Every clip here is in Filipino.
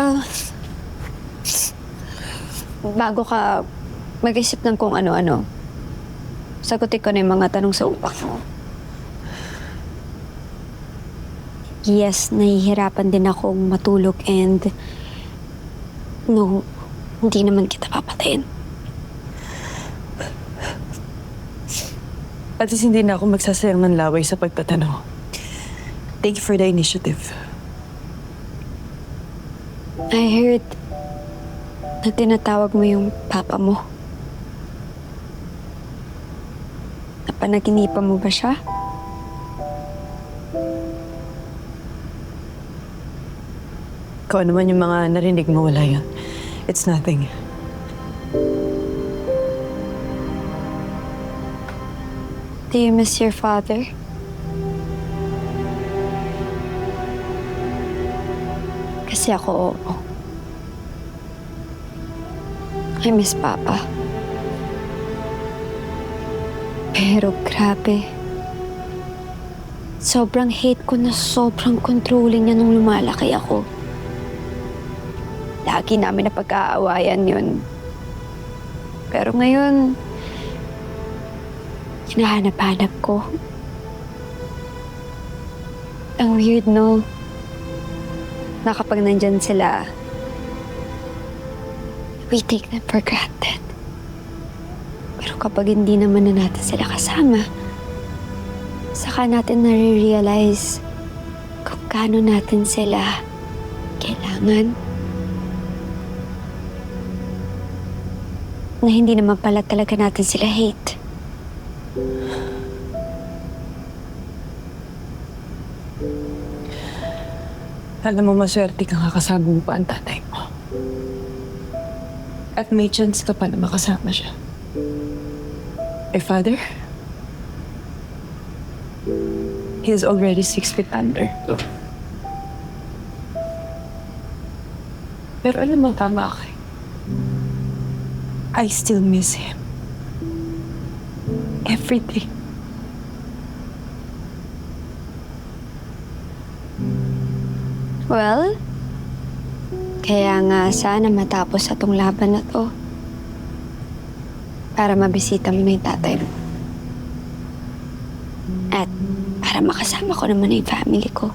Well, bago ka mag-isip ng kung ano-ano, sagutin ko na yung mga tanong sa utak mo. Yes, nahihirapan din akong matulog and no, hindi naman kita papatayin. At least hindi na ako magsasayang ng laway sa pagtatanong. Thank you for the initiative. I heard na tinatawag mo yung papa mo. Napanaginipan mo ba siya? Kung ano man yung mga narinig mo, wala yun. It's nothing. Do you miss your father? Kasi ako, oo. I miss Papa. Pero grabe. Sobrang hate ko na sobrang controlling niya nung lumalaki ako. Lagi namin na pagkaawayan yun. Pero ngayon, hinahanap-hanap ko. Ang weird, no? Na kapag nandyan sila, we take them for granted. Pero kapag hindi naman na natin sila kasama, saka natin nare-realize kung gaano natin sila kailangan. Na hindi naman pala talaga natin sila hate. Alam mo, maswerte kang kakasama mo pa ang tatay mo. At may chance ka pa na makasama siya. Eh, father? He is already 6 feet under. Pero alam mo, tama ka. I still miss him. Every day. Well, kaya nga sana matapos atong laban na to. Para mabisita mo na yung tatay mo. At para makasama ko naman yung family ko.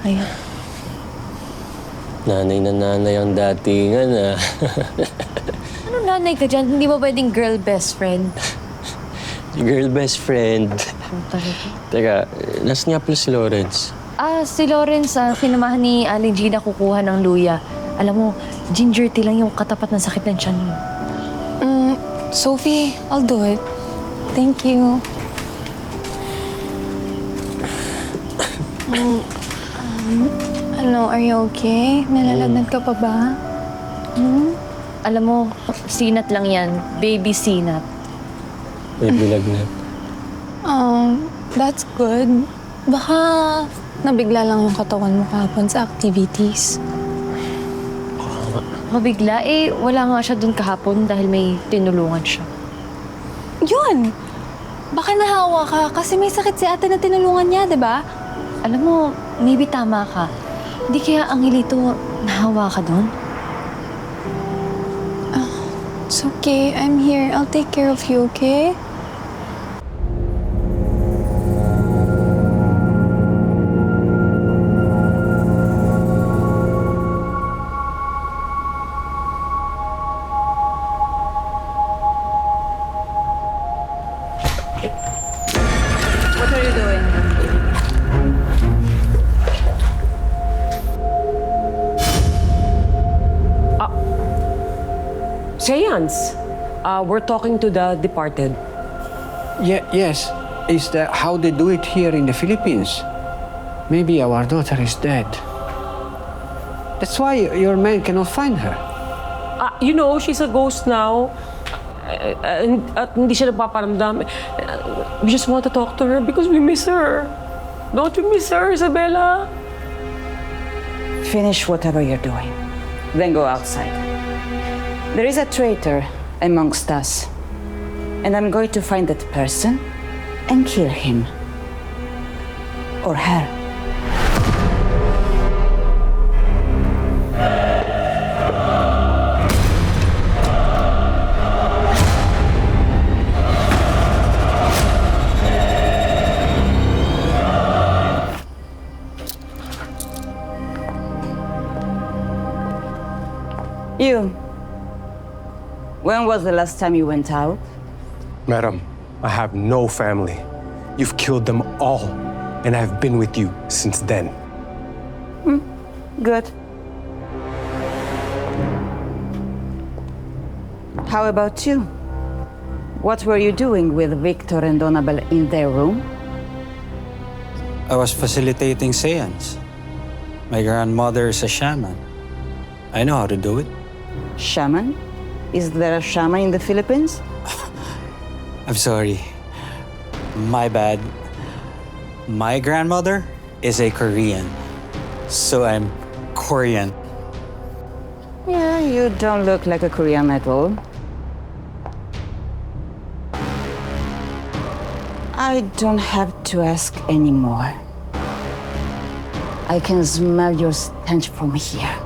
Ayun. Nanay na nanay ang datingan, ah. Ano nanay ka dyan? Hindi mo pwedeng girl best friend. Girl best friend. Ano talaga? Teka, last nga pala si Lawrence. Si Lawrence, sinamahan ni Aling Gina kukuha ng luya. Alam mo, ginger tea lang yung katapat ng sakit ng tiyan mo. Sophie, I'll do it. Thank you. Ano, are you okay? Nalalagnat ka pa ba? Alam mo, sinat lang yan. Baby sinat. May bilagnat. That's good. Baka nabigla lang yung katawan mo kahapon sa activities. Mabigla, wala nga siya dun kahapon dahil may tinulungan siya. Yun! Baka nahawa ka kasi may sakit si ate na tinulungan niya, di ba? Alam mo, maybe tama ka. Hindi kaya Angelito nahawa ka dun? It's okay. I'm here. I'll take care of you, okay? What are you doing? Seance. We're talking to the departed. Yes, is that how they do it here in the Philippines? Maybe our daughter is dead. That's why your man cannot find her. You know, she's a ghost now. At hindi siya nagpaparamdam. We just want to talk to her because we miss her. Don't you miss her, Isabella? Finish whatever you're doing, then go outside. There is a traitor amongst us, and I'm going to find that person and kill him. Or her. You. When was the last time you went out? Madam, I have no family. You've killed them all, and I've been with you since then. Good. How about you? What were you doing with Victor and Donabel in their room? I was facilitating seance. My grandmother is a shaman. I know how to do it. Shaman? Is there a shaman in the Philippines? I'm sorry. My bad. My grandmother is a Korean, so I'm Korean. Yeah, you don't look like a Korean at all. I don't have to ask anymore. I can smell your stench from here.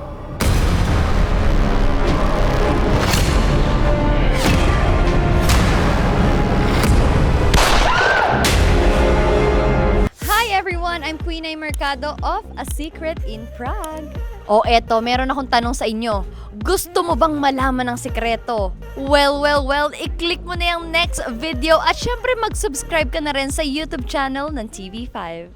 Hi everyone! I'm Queen Ay Mercado of A Secret in Prague. O eto, meron akong tanong sa inyo. Gusto mo bang malaman ang sikreto? Well, i-click mo na yung next video at syempre mag-subscribe ka na rin sa YouTube channel ng TV5.